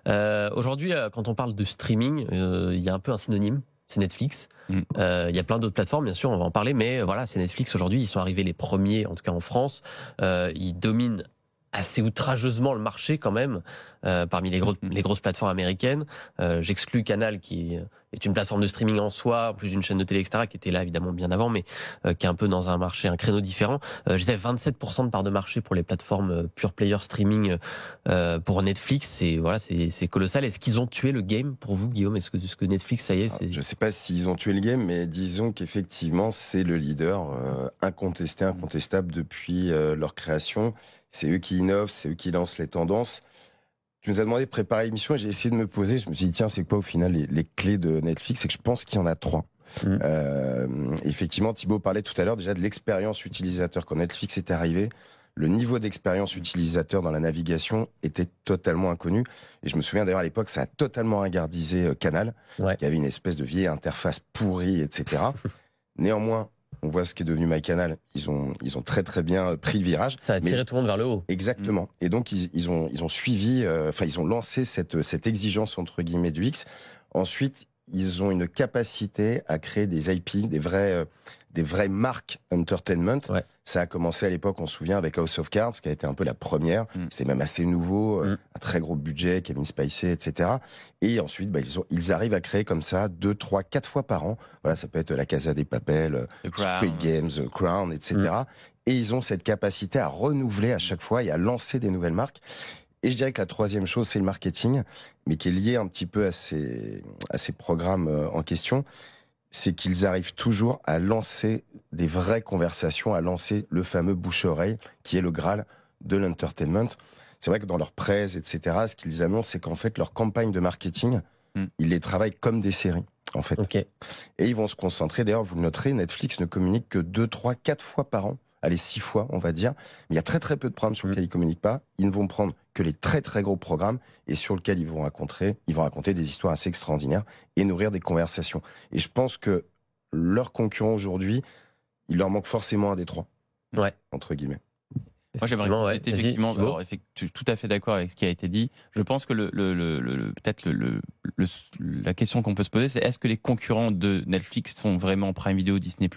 Aujourd'hui, quand on parle de streaming, il y a un peu un synonyme, c'est Netflix. Il y a plein d'autres plateformes, bien sûr, on va en parler, mais voilà, c'est Netflix aujourd'hui. Ils sont arrivés les premiers, en tout cas en France. Ils dominent assez outrageusement le marché quand même, parmi les grosses plateformes américaines. J'exclus Canal, qui est une plateforme de streaming en soi, en plus d'une chaîne de télé, etc., qui était là évidemment bien avant, mais qui est un peu dans un marché, un créneau différent. J'étais 27% de part de marché pour les plateformes pure player streaming pour Netflix. C'est voilà, c'est colossal. Est-ce qu'ils ont tué le game pour vous, Guillaume? Est-ce que Netflix, ça y est, c'est... Je ne sais pas s'ils ont tué le game, mais disons qu'effectivement, c'est le leader incontestable depuis leur création. C'est eux qui innovent, c'est eux qui lancent les tendances. Tu nous as demandé de préparer l'émission et j'ai essayé de me poser. Je me suis dit, tiens, c'est quoi au final les clés de Netflix? C'est que je pense qu'il y en a 3. Effectivement, Thibaut parlait tout à l'heure déjà de l'expérience utilisateur. Quand Netflix est arrivé, le niveau d'expérience utilisateur dans la navigation était totalement inconnu. Et je me souviens d'ailleurs à l'époque, ça a totalement ringardisé Canal, qui avait une espèce de vieille interface pourrie, etc. Néanmoins, on voit ce qui est devenu MyCanal. Ils ont très très bien pris le virage. Ça a tiré tout le monde vers le haut. Exactement. Et donc ils ont suivi, ils ont lancé cette exigence entre guillemets du X. Ensuite, ils ont une capacité à créer des IP, des vraies marques entertainment. Ça a commencé à l'époque, on se souvient, avec House of Cards, qui a été un peu la première. C'est même assez nouveau, un très gros budget, Kevin Spacey, etc. Et ensuite, ils arrivent à créer comme ça 2, 3, 4 fois par an. Voilà, ça peut être La Casa de Papel, Squid Games, Crown, etc. Et ils ont cette capacité à renouveler à chaque fois et à lancer des nouvelles marques. Et je dirais que la troisième chose, c'est le marketing, mais qui est lié un petit peu à ces programmes en question. C'est qu'ils arrivent toujours à lancer des vraies conversations, à lancer le fameux bouche-oreille, qui est le Graal de l'entertainment. C'est vrai que dans leurs presse, etc., ce qu'ils annoncent, c'est qu'en fait, leur campagne de marketing, ils les travaillent comme des séries, en fait. Et ils vont se concentrer, d'ailleurs, vous le noterez, Netflix ne communique que 2, 3, 4 fois par an. Allez, 6 fois, on va dire. Mais il y a très très peu de programmes sur lesquels ils communiquent pas. Ils ne vont prendre que les très très gros programmes et sur lesquels ils vont raconter des histoires assez extraordinaires et nourrir des conversations. Et je pense que leurs concurrents aujourd'hui, il leur manque forcément un des 3. Entre guillemets. Moi, j'aimerais effectivement, alors, je suis tout à fait d'accord avec ce qui a été dit. Je pense que la question qu'on peut se poser, c'est est-ce que les concurrents de Netflix sont vraiment Prime Video, Disney+,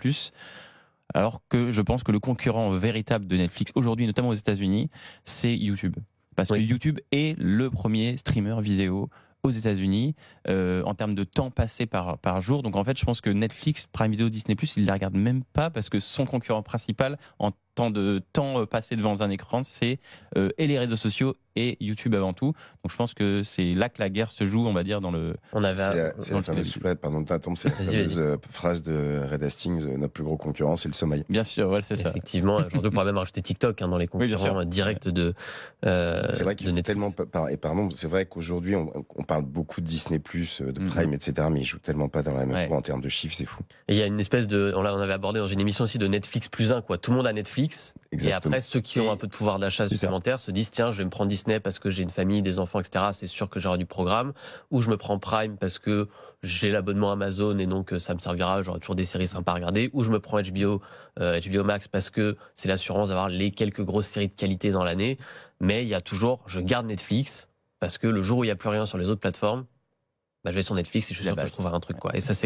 alors que je pense que le concurrent véritable de Netflix aujourd'hui, notamment aux États-Unis, c'est YouTube. Parce que YouTube est le premier streamer vidéo aux États-Unis en termes de temps passé par jour. Donc en fait, je pense que Netflix, Prime Video, Disney+, il ne la regarde même pas parce que son concurrent principal en temps passé devant un écran, c'est et les réseaux sociaux et YouTube avant tout. Donc je pense que c'est là que la guerre se joue, on va dire, dans le... C'est la fameuse phrase de Red Hastings, notre plus gros concurrent, c'est le sommeil. Bien sûr, ouais, c'est ça. Effectivement, aujourd'hui, on pourrait même rajouter TikTok dans les concurrents directs de c'est vrai qu'ils de jouent Netflix. tellement... Et pardon, c'est vrai qu'aujourd'hui, on parle beaucoup de Disney+, de Prime, etc., mais ils jouent tellement pas dans la même cour en termes de chiffres, c'est fou. Et il y a une espèce de... On avait abordé dans une émission aussi de Netflix +1, quoi. Tout le monde a Netflix. Exactement. Et après, ceux qui ont un peu de pouvoir d'achat supplémentaire se disent, tiens, je vais me prendre Disney parce que j'ai une famille, des enfants, etc. C'est sûr que j'aurai du programme. Ou je me prends Prime parce que j'ai l'abonnement Amazon et donc ça me servira, j'aurai toujours des séries sympas à regarder. Ou je me prends HBO Max parce que c'est l'assurance d'avoir les quelques grosses séries de qualité dans l'année. Mais il y a toujours, je garde Netflix parce que le jour où il n'y a plus rien sur les autres plateformes, je vais sur Netflix et je suis sûr que je trouverai un truc, quoi. Et ça, c'est